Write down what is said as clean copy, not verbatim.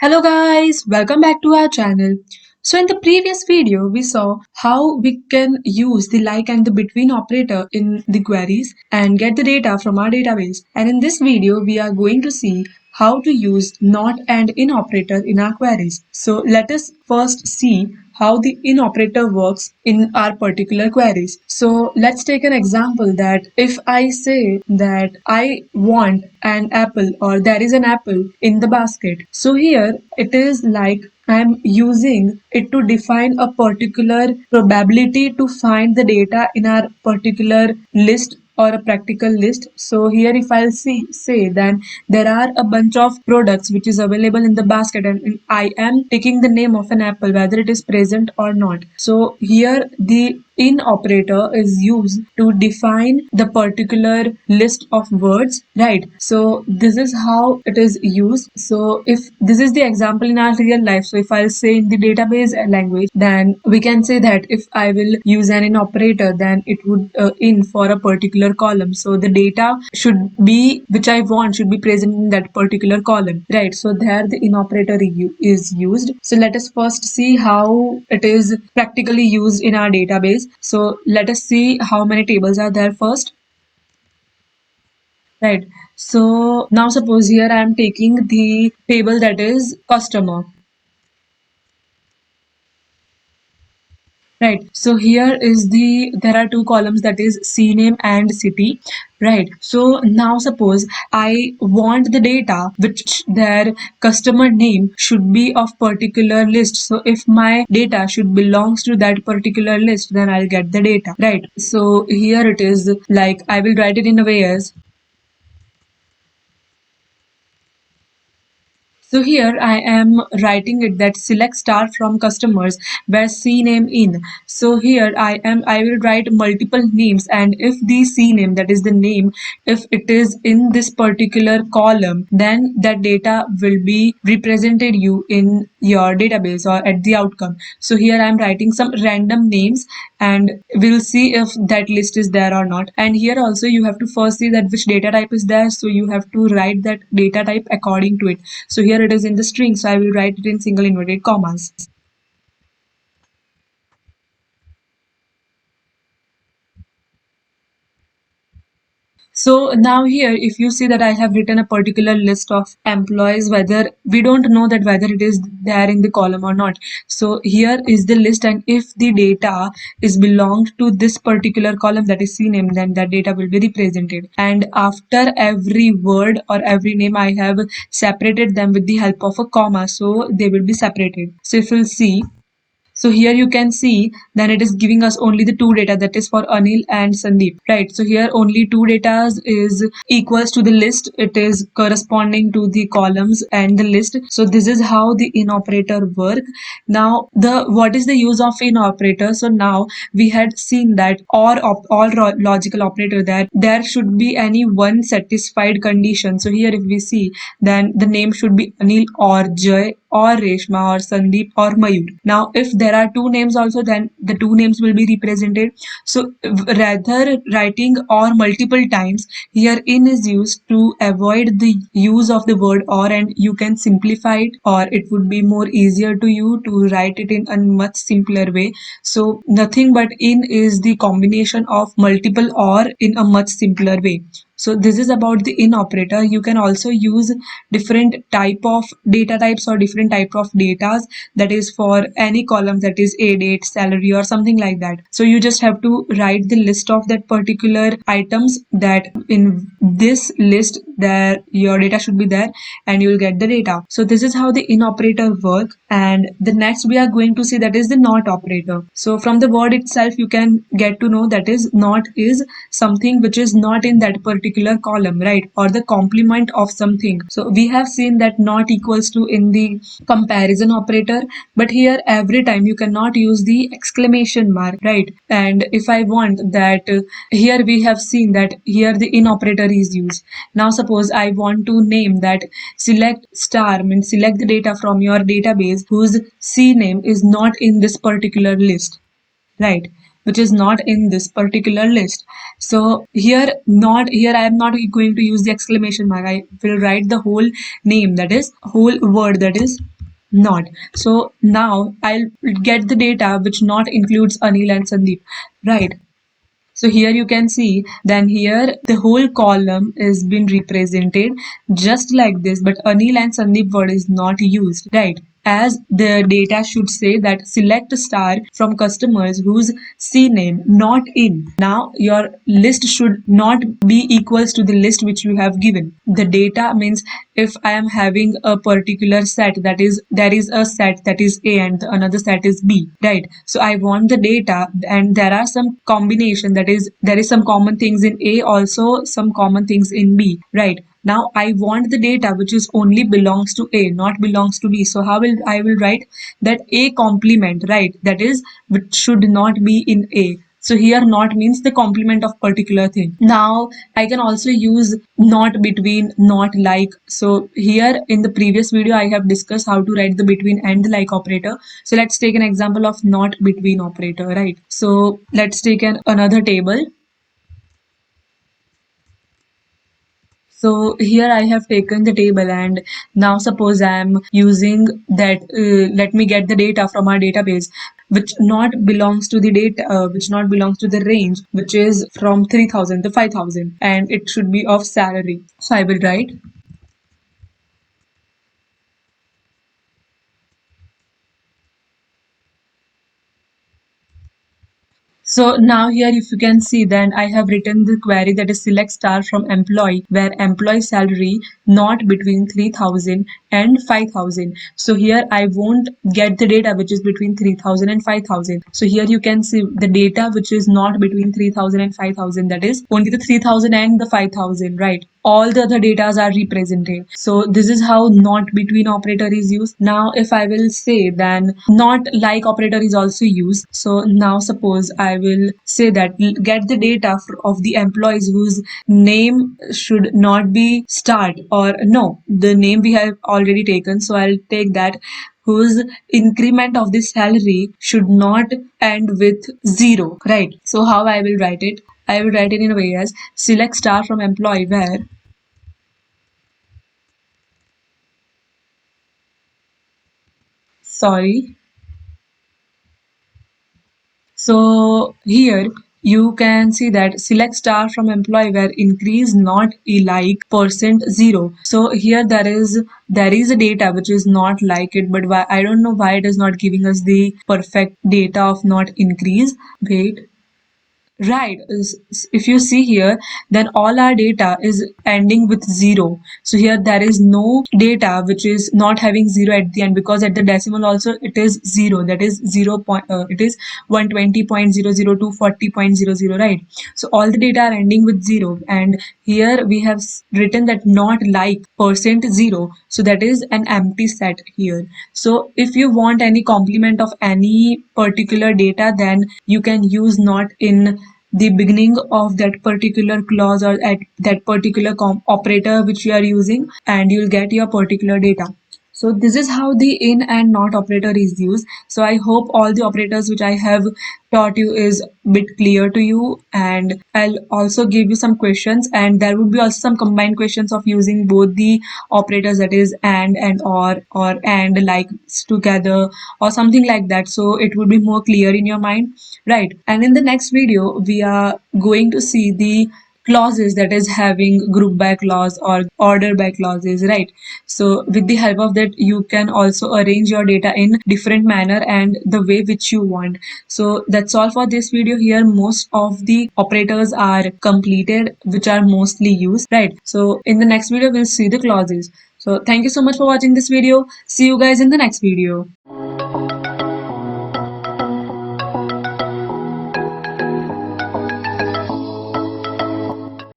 Hello guys, welcome back to our channel. So in the previous video, we saw how we can use the like and the between operator in the queries and get the data from our database. And in this video, we are going to see how to use not and in operator in our queries. So let us first see how the in operator works in our particular queries. So let's take an example that if I say that I want an apple or there is an apple in the basket. So here it is like I'm using it to define a particular probability to find the data in our particular list or a practical list. So here if I'll say then there are a bunch of products which is available in the basket and I am taking the name of an apple whether it is present or not. So here the in operator is used to define the particular list of words, right? So this is how it is used. So if this is the example in our real life, so if I'll say in the database language, then we can say that if I will use an in operator, then it would in for a particular column. So the data should be which I want should be present in that particular column, right? So there the in operator is used. So let us first see how it is practically used in our database. So let us see how many tables are there first. Right. So now suppose here I am taking the table that is customer. Right. So here is there are two columns that is CNAME and city. Right. So now suppose I want the data which their customer name should be of particular list. So if my data should belongs to that particular list, then I'll get the data. Right. So here it is like I will write it in a way as so here I am writing it that select star from customers where CNAME in. So here I will write multiple names and if the CNAME that is the name if it is in this particular column then that data will be represented you in your database or at the outcome. So here I am writing some random names and we'll see if that list is there or not. And here also you have to first see that which data type is there. So you have to write that data type according to it. So here it is in the string. So I will write it in single inverted commas. So now here, if you see that I have written a particular list of employees, whether we don't know that whether it is there in the column or not. So here is the list, and if the data is belonged to this particular column that is CNAME, then that data will be represented. And after every word or every name, I have separated them with the help of a comma, so they will be separated. So if you'll see, so here you can see then it is giving us only the two data that is for Anil and Sandeep, right? So here only two data is equals to the list. It is corresponding to the columns and the list. So this is how the in operator work. Now the what is the use of in operator? So now we had seen that logical operator that there should be any one satisfied condition. So here if we see then the name should be Anil or Jay or Reshma or Sandeep or Mayur. Now, if there are two names also, then the two names will be represented. So, rather writing or multiple times, here in is used to avoid the use of the word or, and you can simplify it, or it would be more easier to you to write it in a much simpler way. So, nothing but in is the combination of multiple or in a much simpler way. So this is about the in operator. You can also use different type of data types or different type of datas that is for any column that is a date, salary or something like that. So you just have to write the list of that particular items that in this list there your data should be there and you will get the data. So this is how the in operator work. And the next we are going to see that is the not operator. So from the word itself you can get to know that is not is something which is not in that particular column, right? Or the complement of something. So we have seen that not equals to in the comparison operator, but here every time you cannot use the exclamation mark, right? And if I want that here we have seen that here the in operator is used. Now suppose I want to name that select star means select the data from your database whose CNAME is not in this particular list, right? Which is not in this particular list. So here I am not going to use the exclamation mark. I will write the whole name, that is whole word, that is not. So now I'll get the data which not includes Anil and Sandeep, right? So here you can see, then here the whole column is been represented just like this, but Anil and Sandeep word is not used, right? As the data should say that select star from customers whose C name not in. Now your list should not be equals to the list which you have given. The data means if I am having a particular set, that is there is a set that is A and another set is B, right? So I want the data, and there are some combination, that is there is some common things in A, also some common things in B, right? Now I want the data which is only belongs to A, not belongs to B. So how will I will write that A complement, right? That is which should not be in A. So here not means the complement of particular thing. Now I can also use not, between, not, like. So here in the previous video I have discussed how to write the between and the like operator. So let's take an example of not between operator, right? So let's take another table. So here I have taken the table, and now suppose I am using that, let me get the data from our database which not belongs to the data, which not belongs to the range, which is from 3000 to 5000, and it should be of salary. So I will write. So now here if you can see, then I have written the query that is select star from employee, where employee salary not between 3000 and 5000. So here I won't get the data which is between 3000 and 5000. So here you can see the data which is not between 3000 and 5000, that is only the 3000 and the 5000, right? All the other datas are represented. So this is how not between operator is used. Now if I will say, then not like operator is also used. So now suppose I will say that get the data of the employees whose name should not be start, or no, the name we have already taken, so I'll take that, whose increment of the salary should not end with 0, right? So how I will write it? I will write it in a way as select star from employee, where, sorry. So here you can see that select star from employee where increase not like percent 0. So here there is a data which is not like it, but why, I don't know why it is not giving us the perfect data of not increase. Wait. Right. If you see here, then all our data is ending with 0. So here there is no data which is not having 0 at the end, because at the decimal also it is 0. That is 0 point, it is 120.002 to 40.00, right? So all the data are ending with 0, and here we have written that not like percent 0. So that is an empty set here. So if you want any complement of any particular data, then you can use not in the beginning of that particular clause or at that particular operator which you are using, and you'll get your particular data. So this is how the in and not operator is used. So I hope all the operators which I have taught you is bit clear to you, and I'll also give you some questions, and there would be also some combined questions of using both the operators, that is and or and like together or something like that, so it would be more clear in your mind, right? And in the next video we are going to see the clauses, that is having group by clause or order by clauses, right? So with the help of that you can also arrange your data in different manner and the way which you want. So that's all for this video. Here most of the operators are completed which are mostly used, right? So in the next video we'll see the clauses. So thank you so much for watching this video. See you guys in the next video.